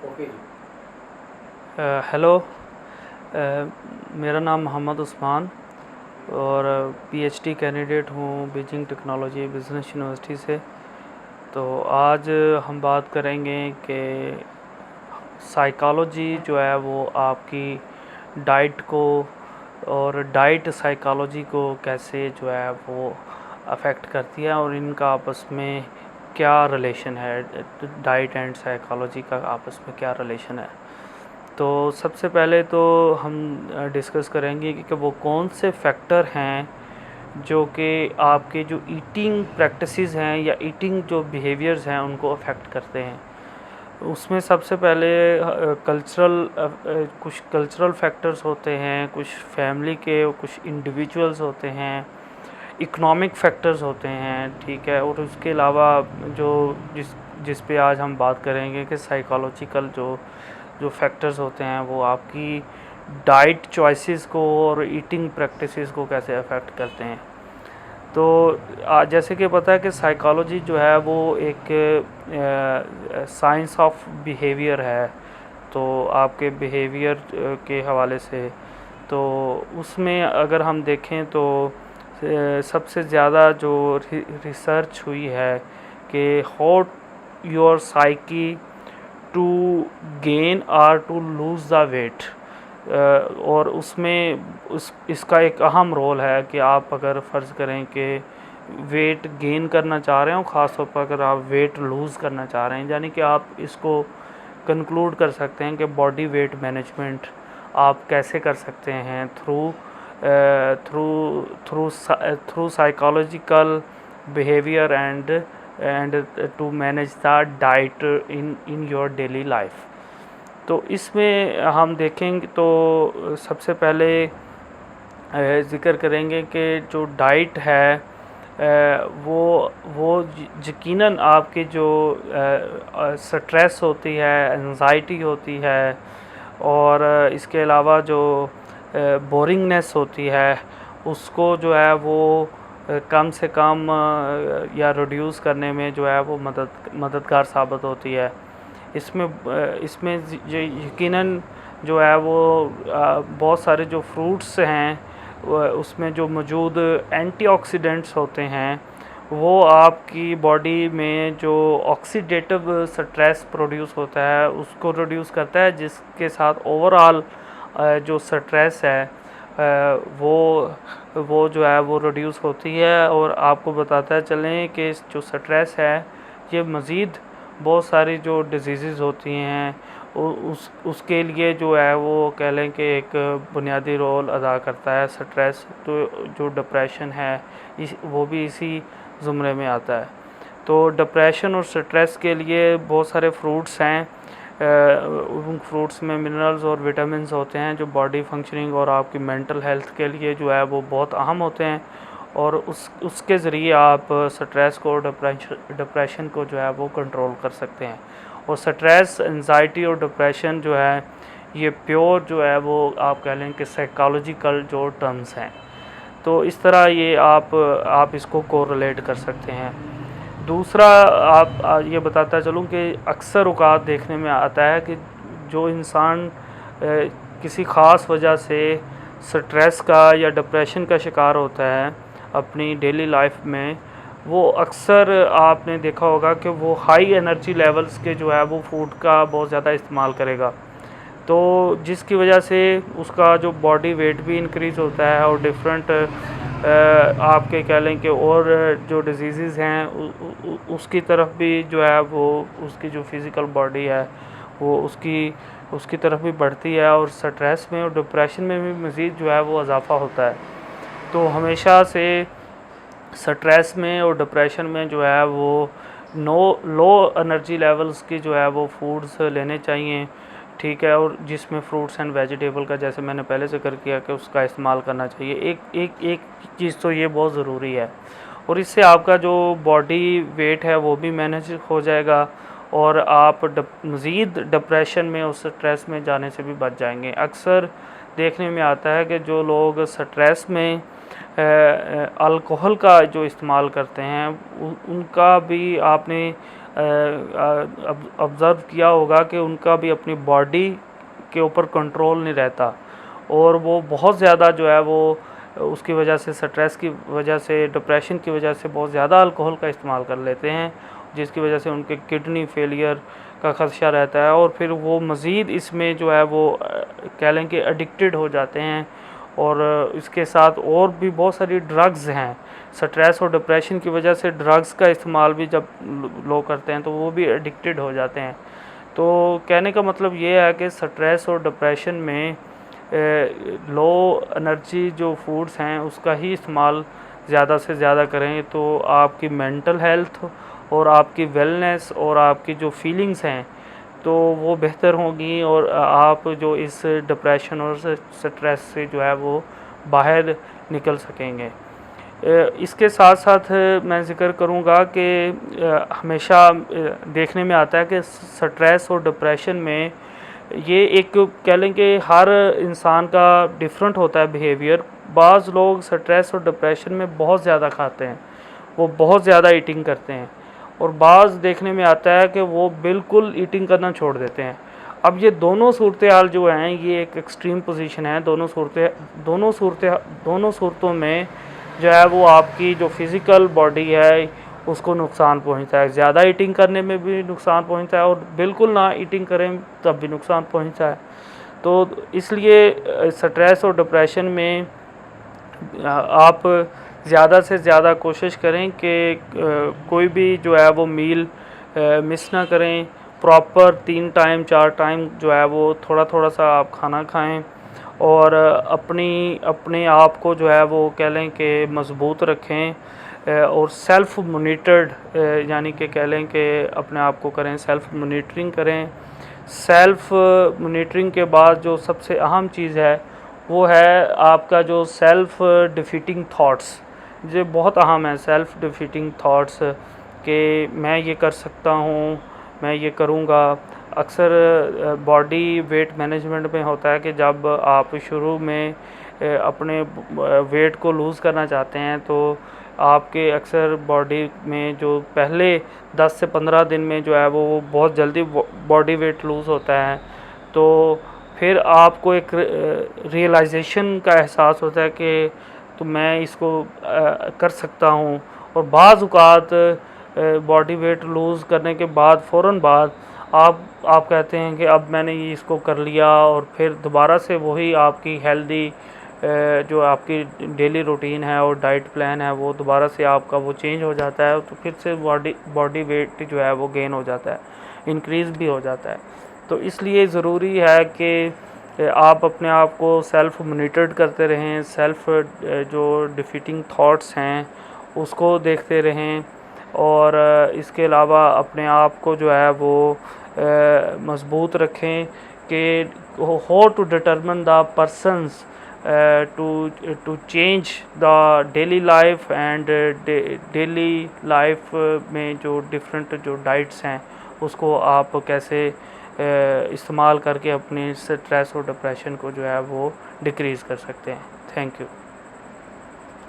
Okay जी। Hello. मेरा नाम मोहम्मद उस्मान और पीएचडी कैंडिडेट हूँ बीजिंग टेक्नोलॉजी बिज़नेस यूनिवर्सिटी से। तो आज हम बात करेंगे कि साइकोलॉजी जो है वो आपकी डाइट को और डाइट साइकोलॉजी को कैसे जो है वो अफेक्ट करती है और इनका आपस में क्या रिलेशन है, डाइट एंड साइकोलॉजी का आपस में क्या रिलेशन है। तो सबसे पहले तो हम डिस्कस करेंगे कि वो कौन से फैक्टर हैं जो कि आपके जो ईटिंग प्रैक्टिसेस हैं या ईटिंग जो बिहेवियर्स हैं उनको अफेक्ट करते हैं। उसमें सबसे पहले कुछ कल्चरल फैक्टर्स होते हैं, कुछ फैमिली के, कुछ इंडिविजुअल्स होते हैं, इकोनॉमिक फैक्टर्स होते हैं, ठीक है। और उसके अलावा जो जिस जिस पे आज हम बात करेंगे कि साइकोलॉजिकल जो जो फैक्टर्स होते हैं वो आपकी डाइट चॉइसेस को और ईटिंग प्रैक्टिसेस को कैसे अफेक्ट करते हैं। तो जैसे कि पता है कि साइकोलॉजी जो है वो एक साइंस ऑफ बिहेवियर है। तो आपके बिहेवियर के हवाले से तो उसमें अगर हम देखें तो सबसे ज़्यादा जो रिसर्च हुई है कि how your psyche to gain और टू लूज़ द वेट, और उसमें इसका एक अहम रोल है कि आप अगर फ़र्ज़ करें कि वेट गेन करना चाह रहे हो, ख़ास तौर पर अगर आप वेट लूज़ करना चाह रहे हैं, यानी कि आप इसको कंक्लूड कर सकते हैं कि बॉडी वेट मैनेजमेंट आप कैसे कर सकते हैं through through through through psychological behaviour and to manage the diet in your daily life. तो इसमें हम देखेंगे तो सबसे पहले ज़िक्र करेंगे कि जो डाइट है वो यकीनन आपके जो स्ट्रेस होती है, एंजाइटी होती है, और इसके अलावा जो बोरिंगनेस होती है उसको जो है वो कम से कम या रिड्यूस करने में जो है वो मददगार साबित होती है। इसमें इसमें यकीनन जो है वो बहुत सारे जो फ्रूट्स हैं उसमें जो मौजूद एंटीऑक्सीडेंट्स होते हैं वो आपकी बॉडी में जो ऑक्सीडेटिव स्ट्रेस प्रोड्यूस होता है उसको रिड्यूस करता है, जिसके साथ ओवरऑल जो स्ट्रेस है वो जो है वो रिड्यूस होती है। और आपको बताता है चलें कि जो स्ट्रेस है ये मज़ीद बहुत सारी जो डिजीज़ होती हैं उसके लिए जो है वो कह लें कि एक बुनियादी रोल अदा करता है स्ट्रेस। तो जो डिप्रेशन है वो भी इसी ज़ुमरे में आता है। तो डिप्रेशन और स्ट्रेस के लिए बहुत सारे फ्रूट्स हैं। उन फ्रूट्स में मिनरल्स और विटामिन्स होते हैं जो बॉडी फंक्शनिंग और आपकी मेंटल हेल्थ के लिए जो है वो बहुत अहम होते हैं, और उसके ज़रिए आप स्ट्रेस को, डिप्रेशन को जो है वो कंट्रोल कर सकते हैं। और स्ट्रेस, एंजाइटी और डिप्रेशन जो है ये प्योर जो है वो आप कह लें कि साइकोलॉजिकल जो टर्म्स हैं। तो इस तरह ये आप इसको कोरिलेट कर सकते हैं। दूसरा आप ये बताता चलूँ कि अक्सर औक़ात देखने में आता है कि जो इंसान किसी ख़ास वजह से स्ट्रेस का या डिप्रेशन का शिकार होता है अपनी डेली लाइफ में, वो अक्सर आपने देखा होगा कि वो हाई एनर्जी लेवल्स के जो है वो फूड का बहुत ज़्यादा इस्तेमाल करेगा। तो जिसकी वजह से उसका जो बॉडी वेट भी इंक्रीज़ होता है और डिफरेंट आपके कह लें कि और जो डिजीज़ हैं उसकी तरफ भी जो है वो उसकी जो फिज़िकल बॉडी है वो उसकी तरफ भी बढ़ती है, और स्ट्रेस में और डिप्रेशन में भी मज़ीद जो है वो इजाफ़ा होता है। तो हमेशा से स्ट्रेस में और डिप्रेशन में जो है वो लो एनर्जी लेवल्स की जो है वो फूड्स लेने चाहिए, ठीक है। और जिसमें फ्रूट्स एंड वेजिटेबल का, जैसे मैंने पहले जिक्र किया, कि उसका इस्तेमाल करना चाहिए। एक चीज़ तो ये बहुत ज़रूरी है, और इससे आपका जो बॉडी वेट है वो भी मैनेज हो जाएगा और आप मज़ीद डिप्रेशन में और स्ट्रेस में जाने से भी बच जाएंगे। अक्सर देखने में आता है कि जो लोग स्ट्रेस में अल्कोहल का जो इस्तेमाल करते हैं उनका भी आपने ऑब्ज़र्व किया होगा कि उनका भी अपनी बॉडी के ऊपर कंट्रोल नहीं रहता, और वो बहुत ज़्यादा जो है वो उसकी वजह से, स्ट्रेस की वजह से, डिप्रेशन की वजह से बहुत ज़्यादा अल्कोहल का इस्तेमाल कर लेते हैं, जिसकी वजह से उनके किडनी फेलियर का ख़दशा रहता है, और फिर वो मज़ीद इसमें जो है वो कह लें कि एडिक्टेड हो जाते हैं। और इसके साथ और भी बहुत सारी ड्रग्स हैं। स्ट्रेस और डिप्रेशन की वजह से ड्रग्स का इस्तेमाल भी जब लोग करते हैं तो वो भी एडिक्टेड हो जाते हैं। तो कहने का मतलब ये है कि स्ट्रेस और डिप्रेशन में लो एनर्जी जो फूड्स हैं उसका ही इस्तेमाल ज़्यादा से ज़्यादा करें, तो आपकी मेंटल हेल्थ और आपकी वेलनेस और आपकी जो फीलिंग्स हैं तो वो बेहतर होंगी, और आप जो इस डिप्रेशन और स्ट्रेस से जो है वो बाहर निकल सकेंगे। इसके साथ साथ मैं ज़िक्र करूँगा कि हमेशा देखने में आता है कि स्ट्रेस और डिप्रेशन में ये एक कह लें कि हर इंसान का डिफरेंट होता है बिहेवियर। बाज़ लोग स्ट्रेस और डिप्रेशन में बहुत ज़्यादा खाते हैं, वो बहुत ज़्यादा ईटिंग करते हैं, और बाज़ देखने में आता है कि वो बिल्कुल ईटिंग करना छोड़ देते हैं। अब ये दोनों सूरत हाल जो हैं ये एक एक्सट्रीम पोजीशन है। दोनों सूरतों में जो है वो आपकी जो फिज़िकल बॉडी है उसको नुकसान पहुंचता है। ज़्यादा ईटिंग करने में भी नुकसान पहुंचता है, और बिल्कुल ना ईटिंग करें तब भी नुकसान पहुंचता है। तो इसलिए स्ट्रेस और डिप्रेशन में आप ज़्यादा से ज़्यादा कोशिश करें कि कोई भी जो है वो मील मिस ना करें। प्रॉपर 3 टाइम 4 टाइम जो है वो थोड़ा थोड़ा सा आप खाना खाएं, और अपने आप को जो है वो कह लें कि मज़बूत रखें, और सेल्फ़ मोनिटर्ड यानी कि कह लें कि अपने आप को करें, सेल्फ़ मोनिटरिंग करें। सेल्फ़ मोनिटरिंग के बाद जो सबसे अहम चीज़ है वो है आपका जो सेल्फ़ डिफीटिंग थॉट्स। ये बहुत अहम है, सेल्फ़ डिफीटिंग थॉट्स, कि मैं ये कर सकता हूँ, मैं ये करूँगा। अक्सर बॉडी वेट मैनेजमेंट में होता है कि जब आप शुरू में अपने वेट को लूज़ करना चाहते हैं तो आपके अक्सर बॉडी में जो पहले 10 से 15 दिन में जो है वो बहुत जल्दी बॉडी वेट लूज़ होता है। तो फिर आपको एक रियलाइजेशन का एहसास होता है कि तो मैं इसको कर सकता हूँ। और बाज़ औक़ात बॉडी वेट लूज़ करने के बाद फ़ौरन बाद आप कहते हैं कि अब मैंने ये इसको कर लिया, और फिर दोबारा से वही आपकी हेल्दी जो आपकी डेली रूटीन है और डाइट प्लान है वो दोबारा से आपका वो चेंज हो जाता है, तो फिर से बॉडी वेट जो है वो गेन हो जाता है, इंक्रीज़ भी हो जाता है। तो इसलिए ज़रूरी है कि आप अपने आप को सेल्फ़ मोनिटर्ड करते रहें, सेल्फ़ जो डिफीटिंग थॉट्स हैं उसको देखते रहें, और इसके अलावा अपने आप को जो है वो मज़बूत रखें कि how to determine the persons to change the daily life and daily life में जो डिफरेंट जो डाइट्स हैं उसको आप कैसे इस्तेमाल करके अपनी स्ट्रेस और डिप्रेशन को जो है वो डिक्रीज़ कर सकते हैं। Thank you.